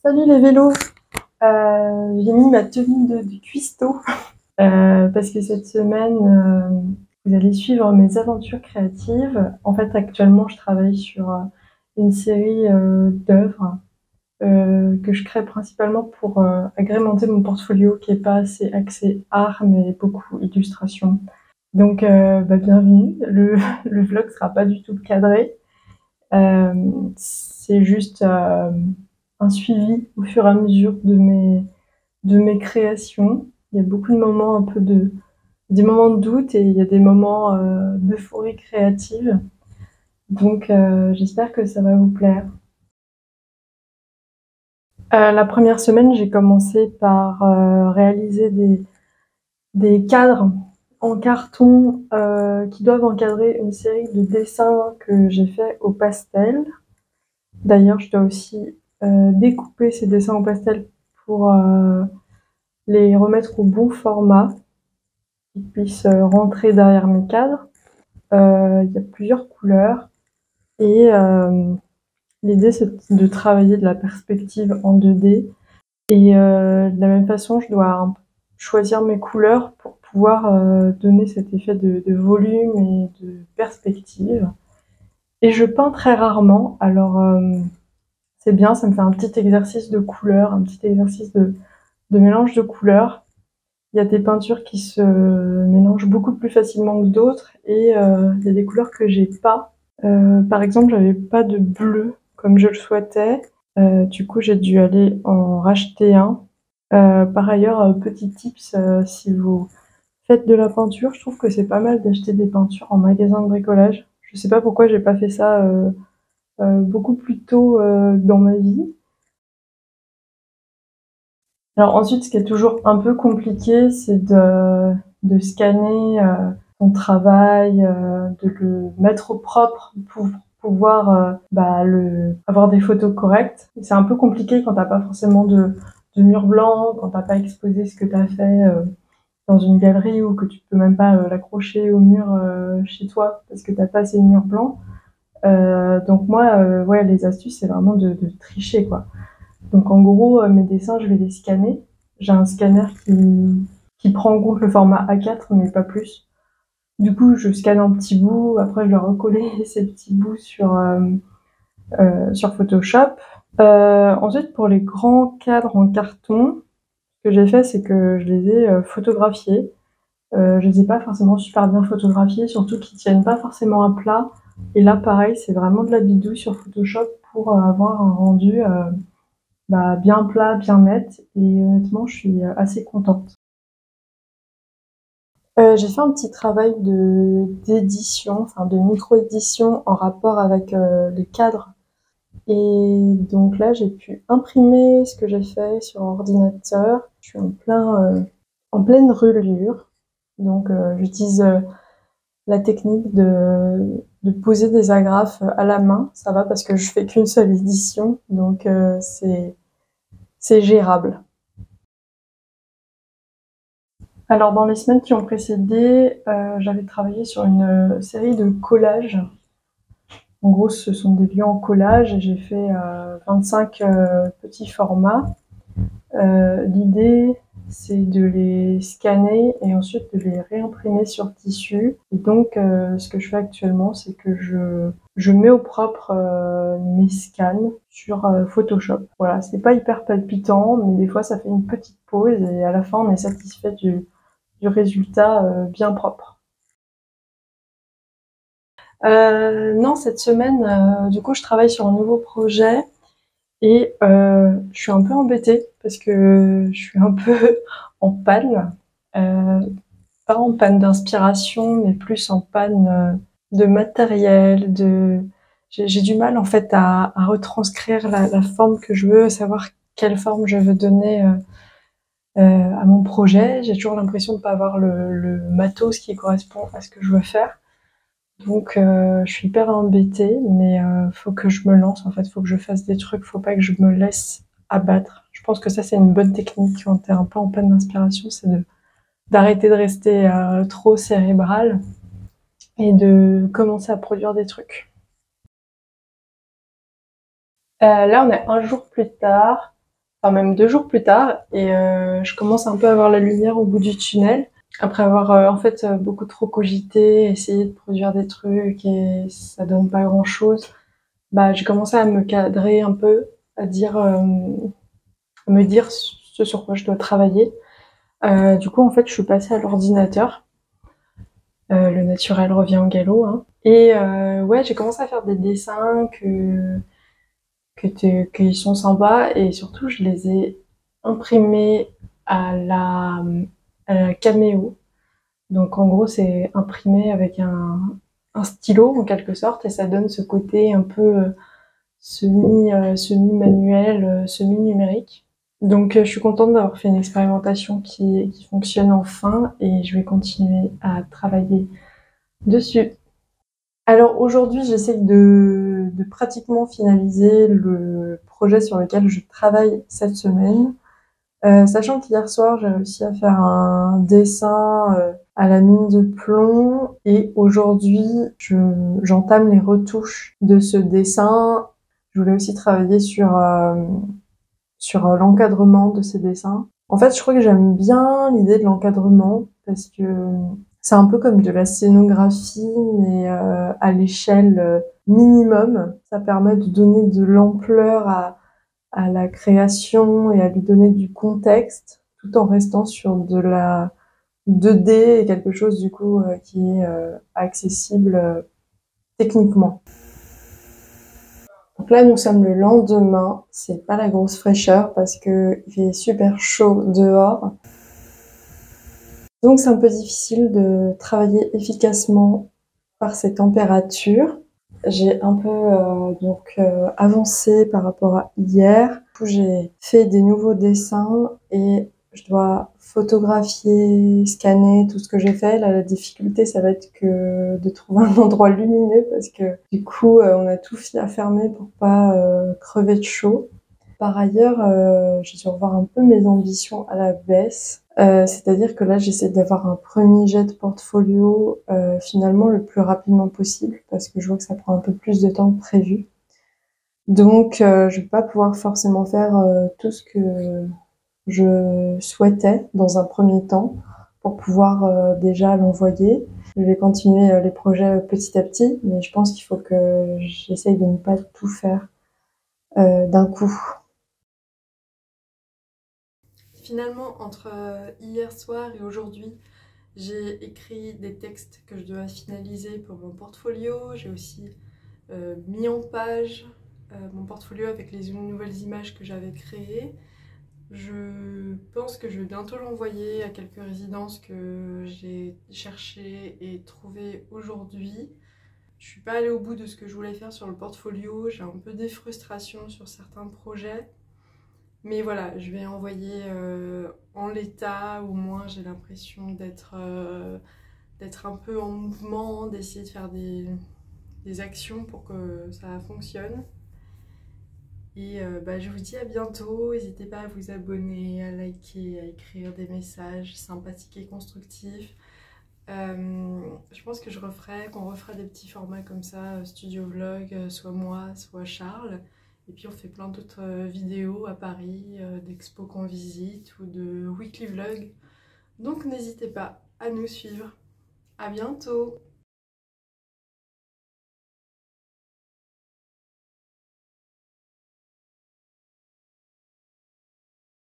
Salut les vélos! J'ai mis ma tenue de cuistot parce que cette semaine, vous allez suivre mes aventures créatives. En fait, actuellement, je travaille sur une série d'œuvres que je crée principalement pour agrémenter mon portfolio qui est pas assez axé art, mais beaucoup illustration. Donc, bienvenue. Le vlog sera pas du tout cadré. C'est juste un suivi au fur et à mesure de mes créations. Il y a beaucoup de moments des moments de doute et il y a des moments d'euphorie créative. Donc j'espère que ça va vous plaire. La première semaine, j'ai commencé par réaliser des cadres en carton qui doivent encadrer une série de dessins que j'ai fait au pastel. D'ailleurs, je dois aussi découper ces dessins au pastel pour les remettre au bon format, qu'ils puissent rentrer derrière mes cadres. Il y a plusieurs couleurs et l'idée c'est de travailler de la perspective en 2D. Et de la même façon, je dois choisir mes couleurs pour pouvoir donner cet effet de volume et de perspective. Et je peins très rarement, alors c'est bien, ça me fait un petit exercice de couleurs, un petit exercice de mélange de couleurs. Il y a des peintures qui se mélangent beaucoup plus facilement que d'autres et il y a des couleurs que j'ai pas. Par exemple, j'avais pas de bleu comme je le souhaitais. Du coup, j'ai dû aller en racheter un. Par ailleurs, petit tips, si vous faites de la peinture, je trouve que c'est pas mal d'acheter des peintures en magasin de bricolage. Je sais pas pourquoi j'ai pas fait ça beaucoup plus tôt dans ma vie. Alors ensuite, ce qui est toujours un peu compliqué, c'est de scanner son travail, de le mettre au propre pour pouvoir avoir des photos correctes. C'est un peu compliqué quand t'as pas forcément de mur blanc, quand t'as pas exposé ce que t'as fait dans une galerie ou que tu peux même pas l'accrocher au mur chez toi parce que t'as pas assez de mur blanc. Donc moi, ouais, les astuces, c'est vraiment de tricher, quoi. Donc en gros, mes dessins, je vais les scanner. J'ai un scanner qui prend en compte le format A4, mais pas plus. Du coup, je scanne un petit bout, après je dois recoller ces petits bouts sur Photoshop. Ensuite, pour les grands cadres en carton, ce que j'ai fait, c'est que je les ai photographiés. Je les ai pas forcément super bien photographiés, surtout qu'ils tiennent pas forcément à plat. Et là, pareil, c'est vraiment de la bidouille sur Photoshop pour avoir un rendu bien plat, bien net, et honnêtement, je suis assez contente. J'ai fait un petit travail d'édition, enfin de micro-édition en rapport avec les cadres. Et donc là, j'ai pu imprimer ce que j'ai fait sur ordinateur. Je suis en pleine relure. Donc j'utilise la technique de poser des agrafes à la main. Ça va parce que je fais qu'une seule édition, donc c'est gérable. Alors, dans les semaines qui ont précédé, j'avais travaillé sur une série de collages. En gros, ce sont des lieux en collage et j'ai fait 25 petits formats. L'idée, c'est de les scanner et ensuite de les réimprimer sur tissu. Et donc, ce que je fais actuellement, c'est que je mets au propre mes scans sur Photoshop. Voilà, c'est pas hyper palpitant, mais des fois, ça fait une petite pause et à la fin, on est satisfait du résultat bien propre. Non, cette semaine, du coup, je travaille sur un nouveau projet et je suis un peu embêtée parce que je suis un peu en panne. Euh, Pas en panne d'inspiration, mais plus en panne de matériel. J'ai du mal en fait à retranscrire la forme que je veux, à savoir quelle forme je veux donner à mon projet. J'ai toujours l'impression de ne pas avoir le matos qui correspond à ce que je veux faire. Donc je suis hyper embêtée, mais faut que je me lance en fait, faut que je fasse des trucs, faut pas que je me laisse abattre. Je pense que ça c'est une bonne technique quand t'es un peu en panne d'inspiration, c'est d'arrêter de rester trop cérébral et de commencer à produire des trucs. Là on est un jour plus tard. enfin même 2 jours plus tard, et je commence un peu à voir la lumière au bout du tunnel. Après avoir en fait beaucoup trop cogité, essayé de produire des trucs et ça donne pas grand-chose, bah j'ai commencé à me cadrer un peu, à dire, à me dire ce sur quoi je dois travailler. Du coup en fait je suis passée à l'ordinateur. Le naturel revient au galop, hein. Et ouais, j'ai commencé à faire des dessins qui sont sympas et surtout je les ai imprimés à la, à la Cameo. Donc en gros c'est imprimé avec un stylo en quelque sorte et ça donne ce côté un peu semi-manuel, semi-numérique. Donc je suis contente d'avoir fait une expérimentation qui fonctionne enfin et je vais continuer à travailler dessus. Alors aujourd'hui, j'essaie de pratiquement finaliser le projet sur lequel je travaille cette semaine. Sachant qu'hier soir, j'ai réussi à faire un dessin à la mine de plomb et aujourd'hui, j'entame les retouches de ce dessin. Je voulais aussi travailler sur l'encadrement de ces dessins. En fait, je crois que j'aime bien l'idée de l'encadrement parce que c'est un peu comme de la scénographie, mais à l'échelle minimum. Ça permet de donner de l'ampleur à la création et à lui donner du contexte, tout en restant sur de la 2D et quelque chose du coup qui est accessible techniquement. Donc là, nous sommes le lendemain. C'est pas la grosse fraîcheur parce que il fait super chaud dehors. Donc c'est un peu difficile de travailler efficacement par ces températures. J'ai un peu avancé par rapport à hier. Du coup, j'ai fait des nouveaux dessins et je dois photographier, scanner tout ce que j'ai fait. Là, la difficulté, ça va être que de trouver un endroit lumineux parce que du coup, on a tout fermé pour pas crever de chaud. Par ailleurs, j'ai dû revoir un peu mes ambitions à la baisse. C'est-à-dire que là, j'essaie d'avoir un premier jet de portfolio finalement le plus rapidement possible parce que je vois que ça prend un peu plus de temps que prévu. Donc, je vais pas pouvoir forcément faire tout ce que je souhaitais dans un premier temps pour pouvoir déjà l'envoyer. Je vais continuer les projets petit à petit, mais je pense qu'il faut que j'essaye de ne pas tout faire d'un coup. Finalement, entre hier soir et aujourd'hui, j'ai écrit des textes que je dois finaliser pour mon portfolio. J'ai aussi mis en page mon portfolio avec les nouvelles images que j'avais créées. Je pense que je vais bientôt l'envoyer à quelques résidences que j'ai cherchées et trouvées aujourd'hui. Je suis pas allée au bout de ce que je voulais faire sur le portfolio. J'ai un peu des frustrations sur certains projets. Mais voilà, je vais envoyer en l'état, au moins j'ai l'impression d'être un peu en mouvement, d'essayer de faire des actions pour que ça fonctionne. Et bah, je vous dis à bientôt, n'hésitez pas à vous abonner, à liker, à écrire des messages sympathiques et constructifs. Je pense que qu'on refera des petits formats comme ça, studio vlog, soit moi, soit Charles. Et puis on fait plein d'autres vidéos à Paris, d'expos qu'on visite ou de weekly vlog. Donc n'hésitez pas à nous suivre. À bientôt!